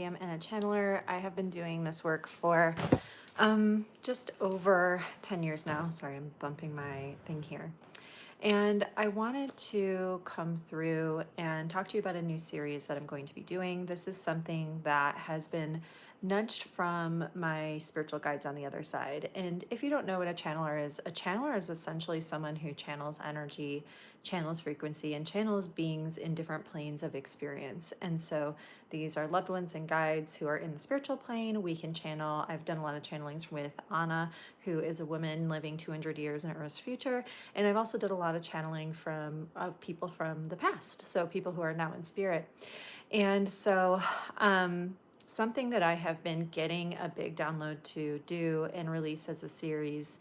am a channeler. I have been doing this work for just over 10 years now. Sorry, I'm bumping my thing here. And I wanted to come through and talk to you about a new series that I'm going to be doing. This is something that has been nudged from my spiritual guides on the other side. And if you don't know what a channeler is essentially someone who channels energy, channels frequency, and channels beings in different planes of experience. And so these are loved ones and guides who are in the spiritual plane. We can channel. I've done a lot of channelings with Anna, who is a woman living 200 years in Earth's future. And I've also did a lot of channeling of people from the past, so people who are now in spirit. And so something that I have been getting a big download to do and release as a series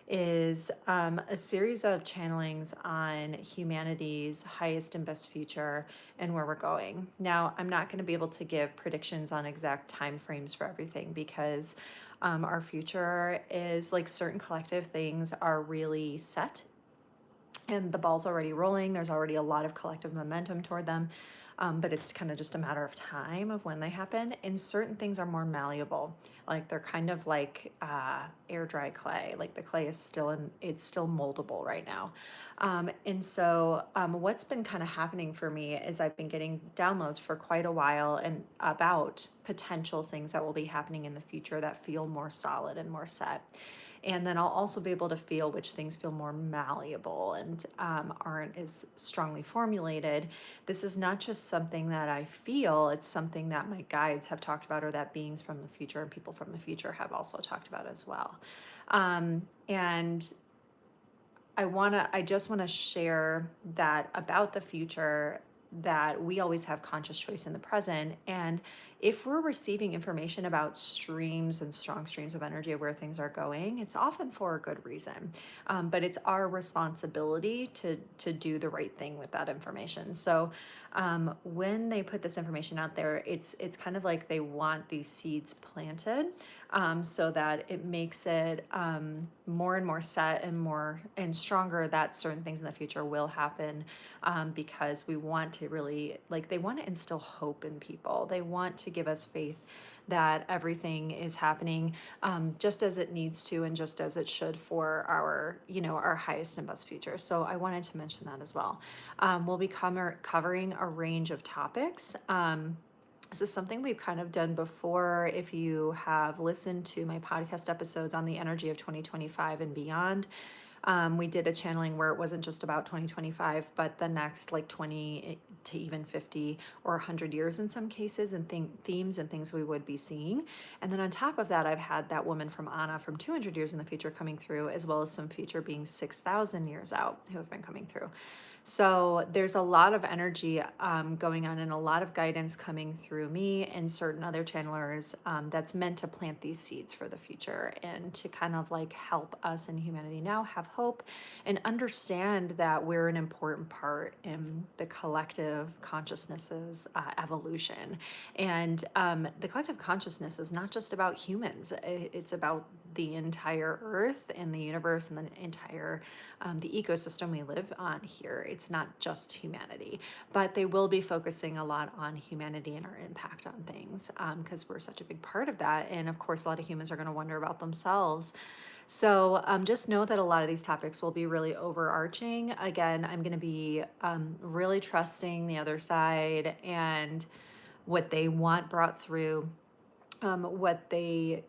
is a series of channelings on humanity's highest and best future and where we're going. Now, I'm not going to be able to give predictions on exact time frames for everything because our future is like certain collective things are really set and the ball's already rolling. There's already a lot of collective momentum toward them. But it's kind of just a matter of time of when they happen. And certain things are more malleable. Like they're kind of like air dry clay. Like the clay is it's still moldable right now. And so what's been kind of happening for me is I've been getting downloads for quite a while and about potential things that will be happening in the future that feel more solid and more set. And then I'll also be able to feel which things feel more malleable and aren't as strongly formulated. This is not just something that I feel, it's something that my guides have talked about or that beings from the future and people from the future have also talked about as well. And I just want to share that about the future, that we always have conscious choice in the present. And if we're receiving information about streams and strong streams of energy of where things are going, it's often for a good reason. But it's our responsibility to do the right thing with that information. So when they put this information out there, it's kind of like they want these seeds planted so that it makes it more and more set and stronger that certain things in the future will happen because we want to really, like, they want to instill hope in people. They want to give us faith that everything is happening just as it needs to and just as it should for our highest and best future. So I wanted to mention that as well. We'll be covering a range of topics. This is something we've kind of done before. If you have listened to my podcast episodes on the energy of 2025 and beyond, we did a channeling where it wasn't just about 2025, but the next like 20 to even 50 or 100 years in some cases, and themes and things we would be seeing. And then on top of that, I've had that woman from Anna from 200 years in the future coming through, as well as some future being 6,000 years out who have been coming through. So there's a lot of energy going on and a lot of guidance coming through me and certain other channelers that's meant to plant these seeds for the future and to kind of like help us in humanity now have hope and understand that we're an important part in the collective consciousness's evolution. And the collective consciousness is not just about humans, it's about the entire earth and the universe and the entire the ecosystem we live on here. It's not just humanity, but they will be focusing a lot on humanity and our impact on things because we're such a big part of that. And of course, a lot of humans are going to wonder about themselves. So just know that a lot of these topics will be really overarching. Again, I'm going to be really trusting the other side and what they want brought through, what they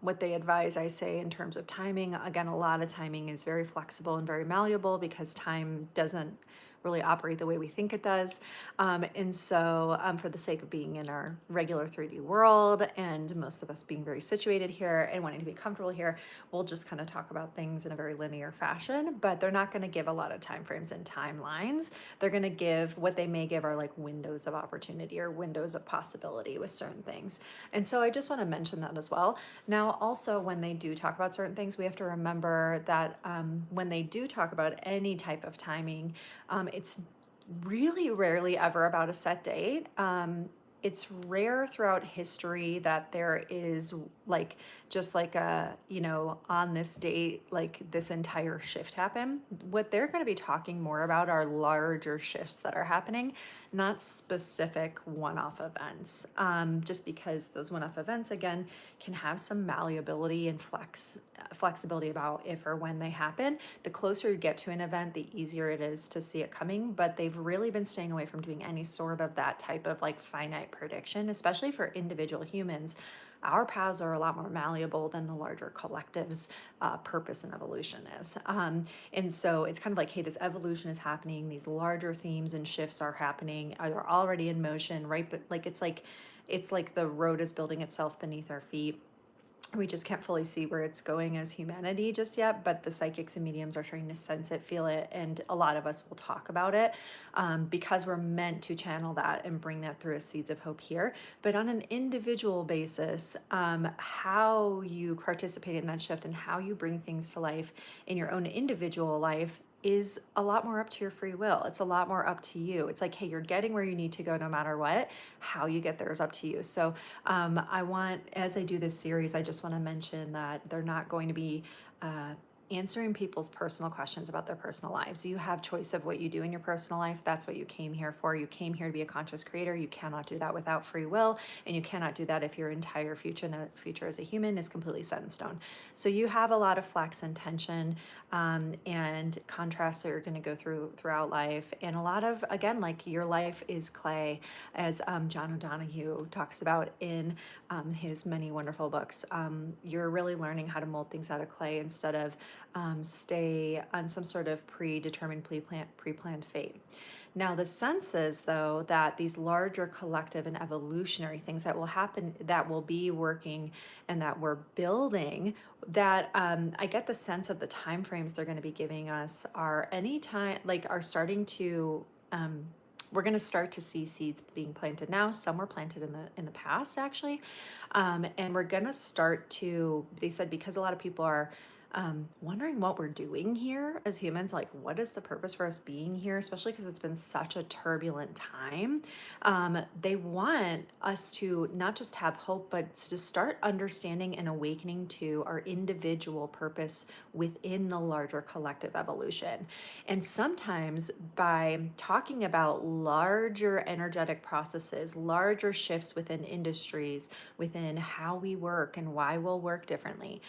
what they advise, I say, in terms of timing. Again, a lot of timing is very flexible and very malleable because time doesn't really operate the way we think it does. And so for the sake of being in our regular 3D world and most of us being very situated here and wanting to be comfortable here, we'll just kind of talk about things in a very linear fashion, but they're not going to give a lot of time frames and timelines. They're going to give, what they may give are like windows of opportunity or windows of possibility with certain things. And so I just want to mention that as well. Now, also, when they do talk about certain things, we have to remember that when they do talk about any type of timing, it's really rarely ever about a set date. it's rare throughout history that there is like just like a, you know, on this date, like this entire shift happen. What they're going to be talking more about are larger shifts that are happening, not specific one-off events. Just because those one-off events, again, can have some malleability and flexibility about if or when they happen. The closer you get to an event, the easier it is to see it coming, but they've really been staying away from doing any sort of that type of like finite prediction, especially for individual humans. Our paths are a lot more malleable than the larger collective's purpose and evolution is. And so it's kind of like, hey, this evolution is happening, these larger themes and shifts are happening, are already in motion, right? But like it's like the road is building itself beneath our feet. We just can't fully see where it's going as humanity just yet, but the psychics and mediums are starting to sense it, feel it, and a lot of us will talk about it because we're meant to channel that and bring that through as seeds of hope here. But on an individual basis, how you participate in that shift and how you bring things to life in your own individual life is a lot more up to your free will. It's a lot more up to you. It's like, hey, you're getting where you need to go no matter what. How you get there is up to you. So I want, as I do this series, I just want to mention that they're not going to be answering people's personal questions about their personal lives. You have choice of what you do in your personal life. That's what you came here for. You came here to be a conscious creator. You cannot do that without free will, and you cannot do that if your entire future as a human is completely set in stone. So you have a lot of flex and tension and contrasts that you're going to go throughout life, and a lot of, again, like your life is clay, as John O'Donohue talks about in his many wonderful books. You're really learning how to mold things out of clay instead of stay on some sort of predetermined, pre-planned fate. Now, the sense is, though, that these larger collective and evolutionary things that will happen, that will be working and that we're building, that I get the sense of the time frames they're going to be giving us are anytime, like are starting to we're going to start to see seeds being planted now. Some were planted in the past, actually, and we're going to start to. They said because a lot of people are wondering what we're doing here as humans, like what is the purpose for us being here, especially because it's been such a turbulent time. They want us to not just have hope, but to start understanding and awakening to our individual purpose within the larger collective evolution. And sometimes by talking about larger energetic processes, larger shifts within industries, within how we work and why we'll work differently,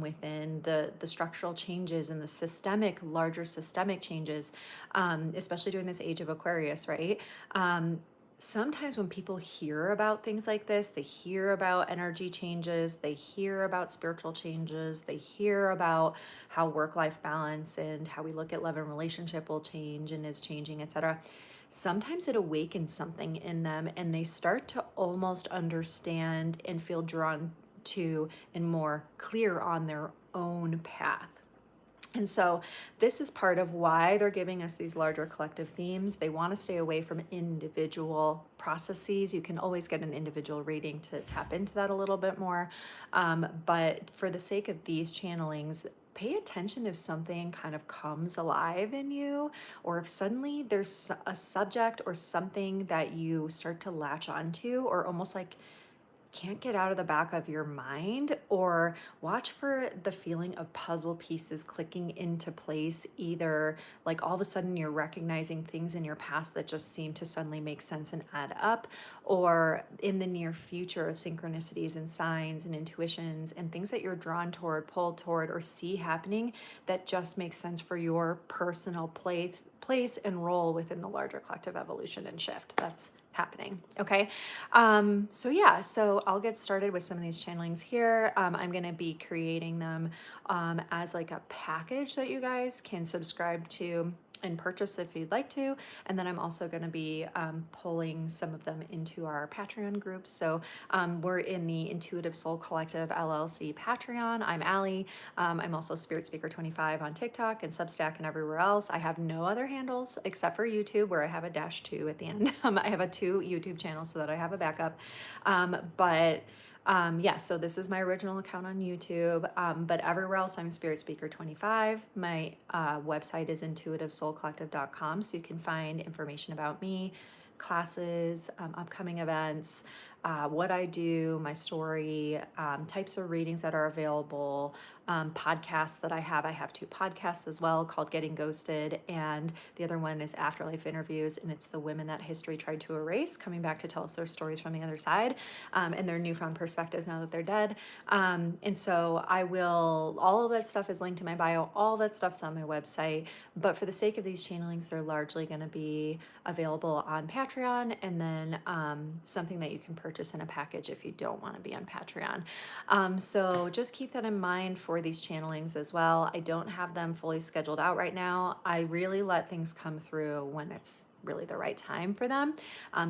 within the structural changes and the larger systemic changes, especially during this age of Aquarius, right? Sometimes when people hear about things like this, they hear about energy changes, they hear about spiritual changes, they hear about how work-life balance and how we look at love and relationship will change and is changing, etc. Sometimes it awakens something in them and they start to almost understand and feel drawn to and more clear on their own path. And so this is part of why they're giving us these larger collective themes. They want to stay away from individual processes. You can always get an individual reading to tap into that a little bit more. But for the sake of these channelings, pay attention if something kind of comes alive in you, or if suddenly there's a subject or something that you start to latch onto, or almost like can't get out of the back of your mind, or watch for the feeling of puzzle pieces clicking into place, either like all of a sudden you're recognizing things in your past that just seem to suddenly make sense and add up, or in the near future, synchronicities and signs and intuitions and things that you're drawn toward, pulled toward, or see happening that just make sense for your personal place and role within the larger collective evolution and shift that's happening. Okay. So I'll get started with some of these channelings here. I'm going to be creating them as like a package that you guys can subscribe to and purchase if you'd like to. And then I'm also going to be pulling some of them into our Patreon groups. So we're in the Intuitive Soul Collective LLC Patreon. I'm Allie. I'm also Spirit Speaker 25 on TikTok and Substack and everywhere else. I have no other handles except for YouTube, where I have a -2 at the end. I have a 2 YouTube channels so that I have a backup. So this is my original account on YouTube, but everywhere else I'm Spirit Speaker 25. My website is intuitivesoulcollective.com, so you can find information about me, classes, upcoming events, what I do, my story, types of readings that are available, podcasts that I have. I have two podcasts as well called Getting Ghosted, and the other one is Afterlife Interviews, and it's the women that history tried to erase, coming back to tell us their stories from the other side, and their newfound perspectives now that they're dead. And so all of that stuff is linked to my bio, all that stuff's on my website, but for the sake of these channelings, they're largely going to be available on Patreon, and then something that you can purchase in a package if you don't want to be on Patreon. So just keep that in mind for these channelings as well. I don't have them fully scheduled out right now. I really let things come through when it's really the right time for them.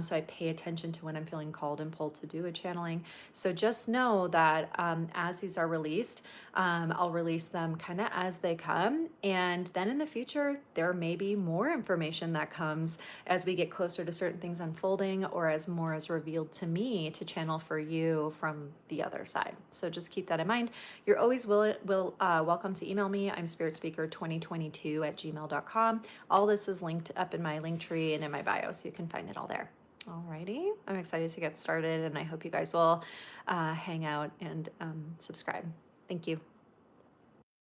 So I pay attention to when I'm feeling called and pulled to do a channeling. So just know that as these are released, I'll release them kind of as they come. And then in the future, there may be more information that comes as we get closer to certain things unfolding, or as more is revealed to me to channel for you from the other side. So just keep that in mind. You're always welcome to email me. I'm spiritspeaker2022@gmail.com. All this is linked up in my link tree and in my bio, so you can find it all there. Alrighty, I'm excited to get started, and I hope you guys will hang out and subscribe. Thank you.